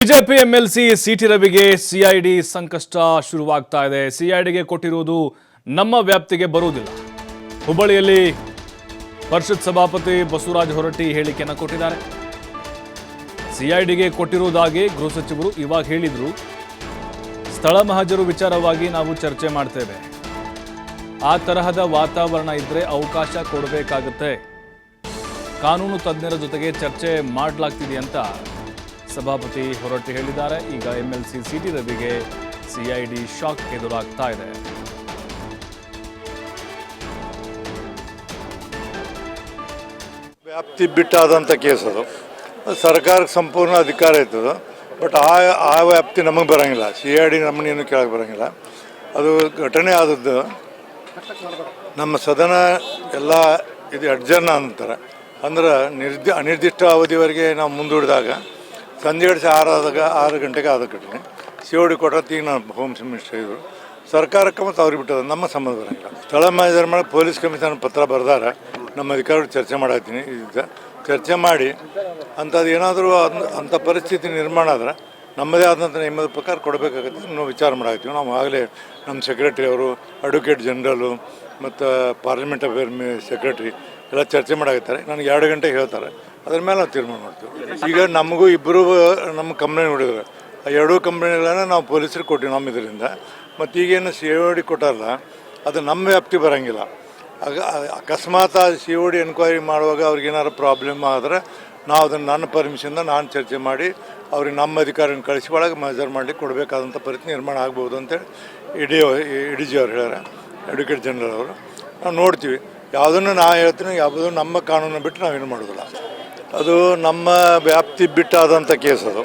BJP MLC city ರವಿಗೆ CID ಸಂಕಷ್ಟ ಶುರುವಾಗ್ತಾ ಇದೆ. ಸಿಐಡಿಗೆ ಕೊಟ್ಟಿರುವುದು ನಮ್ಮ ವ್ಯಾಪ್ತಿಗೆ ಬರುವುದಿಲ್ಲ. ಹುಬ್ಬಳ್ಳಿಯಲ್ಲಿ ಪರಿಷತ್ ಸಭಾಪತಿ ಬಸವರಾಜ ಹೊರಟ್ಟಿ ಹೇಳಿಕೆಯನ್ನು ಕೊಟ್ಟಿದ್ದಾರೆ. ಸಿಐಡಿಗೆ ಕೊಟ್ಟಿರುವುದಾಗಿ ಗೃಹ ಸಚಿವರು ಇವಾಗ ಹೇಳಿದ್ರು. ಸ್ಥಳ ಮಹಜರು ವಿಚಾರವಾಗಿ ನಾವು ಚರ್ಚೆ ಮಾಡ್ತೇವೆ. ಆ ತರಹದ ವಾತಾವರಣ ಇದ್ರೆ ಅವಕಾಶ ಕೊಡಬೇಕಾಗುತ್ತೆ. ಕಾನೂನು ತಜ್ಞರ ಜೊತೆಗೆ ಚರ್ಚೆ ಮಾಡಲಾಗ್ತಿದೆ ಅಂತ ಸಭಾಪತಿ ಹೊರಟ್ಟಿ ಹೇಳಿದ್ದಾರೆ. ಈಗ ಎಂಎಲ್ಸಿ ಸಿಟಿ ರವಿಗೆ ಸಿಐಡಿ ಶಾಕ್ ಎದುರಾಗ್ತಾ ಇದೆ. ವ್ಯಾಪ್ತಿ ಬಿಟ್ಟಾದಂಥ ಕೇಸ್ ಅದು. ಸರ್ಕಾರಕ್ಕೆ ಸಂಪೂರ್ಣ ಅಧಿಕಾರ ಇರ್ತದೆ. ಬಟ್ ಆ ವ್ಯಾಪ್ತಿ ನಮಗೆ ಬರೋಂಗಿಲ್ಲ. ಸಿಐಡಿ ನಮ್ಮನ್ನೇನು ಕೇಳಕ್ಕೆ ಬರೋಂಗಿಲ್ಲ. ಅದು ಘಟನೆ ಆದದ್ದು ನಮ್ಮ ಸದನ ಎಲ್ಲ ಇದು ಅಡ್ಜರ್ನ ಅಂತಾರೆ. ಅಂದ್ರೆ ಅನಿರ್ದಿಷ್ಟ ಅವಧಿವರೆಗೆ ನಾವು ಮುಂದೂಡಿದಾಗ ಸಂಜೆ 6 ಗಂಟೆಗೆ ಆದ ಘಟನೆ. ಸಿಒಡಿ ಕೊಟ್ಟರೆ ಈಗ ನಾನು ಹೋಮ್ ಮಿನಿಸ್ಟರ್ ಇದ್ದರು. ಸರ್ಕಾರಕ್ಕೆ ಮತ್ತು ಅವ್ರಿಗೆ ಬಿಟ್ಟದ ನಮ್ಮ ಸಂಬಂಧ ಬರೋಂಗಿಲ್ಲ. ಸ್ಥಳ ಮಹಜರು ಮಾಡಿ ಪೊಲೀಸ್ ಕಮಿಷನ್ ಪತ್ರ ಬರೆದಾರ. ನಮ್ಮ ಅಧಿಕಾರಿಗಳು ಚರ್ಚೆ ಮಾಡಾಕ್ತೀನಿ. ಚರ್ಚೆ ಮಾಡಿ ಅಂಥದ್ದು ಏನಾದರೂ ಅಂಥ ಪರಿಸ್ಥಿತಿ ನಿರ್ಮಾಣ ಆದ್ರೆ ನಮ್ಮದೇ ಆದಂಥ ನಿಯಮದ ಪ್ರಕಾರ ಕೊಡಬೇಕಾಗುತ್ತೆ. ನಾವು ವಿಚಾರ ಮಾಡಾಕ್ತೀವಿ. ನಾವು ಆಗಲೇ ನಮ್ಮ ಸೆಕ್ರೆಟರಿ ಅವರು, ಅಡ್ವೊಕೇಟ್ ಜನರಲು ಮತ್ತು ಪಾರ್ಲಿಮೆಂಟ್ ಅಫೇರ್ ಸೆಕ್ರೆಟ್ರಿ ಎಲ್ಲ ಚರ್ಚೆ ಮಾಡಾಕತ್ತಾರೆ. ನನಗೆ 2 ಗಂಟೆಗೆ ಹೇಳ್ತಾರೆ. ಅದ್ರ ಮೇಲೆ ನಾವು ತೀರ್ಮಾನ ಮಾಡ್ತೀವಿ. ಈಗ ನಮಗೂ ಇಬ್ಬರು ನಮ್ಮ ಕಂಪ್ಲೇಂಟ್ ಹೊಡಿದ್ರು. ಆ 2 ಕಂಪ್ಲೇಂಟ್ಗಳನ್ನು ನಾವು ಪೊಲೀಸರಿಗೆ ಕೊಟ್ಟಿವಿ ನಮ್ಮ ಇದರಿಂದ. ಮತ್ತು ಈಗೇನು ಸಿಒಡಿ ಕೊಟ್ಟಾರಲ್ಲ, ಅದು ನಮ್ಮ ವ್ಯಾಪ್ತಿ ಬರೋಂಗಿಲ್ಲ. ಅಕಸ್ಮಾತ್ ಆ ಸಿಒಡಿ ಎನ್ಕ್ವೈರಿ ಮಾಡುವಾಗ ಅವ್ರಿಗೇನಾದ್ರು ಪ್ರಾಬ್ಲಮ್ ಆದರೆ ನಾವು ಅದನ್ನು ನನ್ನ ಪರ್ಮಿಷನ್ದ ನಾನು ಚರ್ಚೆ ಮಾಡಿ ಅವ್ರಿಗೆ ನಮ್ಮ ಅಧಿಕಾರಿನ ಕಳಿಸಿ ಒಳಗೆ ಮಜರ್ ಮಾಡಲಿಕ್ಕೆ ಕೊಡಬೇಕಾದಂಥ ಪರಿಸ್ಥಿತಿ ನಿರ್ಮಾಣ ಆಗ್ಬೋದು ಅಂತೇಳಿ ಇ ಡಿ ಜಿ ಅವ್ರು ಹೇಳ್ಯಾರ, ಅಡ್ವೊಕೇಟ್ ಜನರಲ್ ಅವರು. ನಾವು ನೋಡ್ತೀವಿ. ಯಾವುದನ್ನು ನಾ ಹೇಳ್ತೀನಿ, ಯಾವುದೂ ನಮ್ಮ ಕಾನೂನು ಬಿಟ್ಟು ನಾವೇನು ಮಾಡೋದಿಲ್ಲ. ಅದು ನಮ್ಮ ವ್ಯಾಪ್ತಿ ಬಿಟ್ಟಾದಂಥ ಕೇಸ್ ಅದು.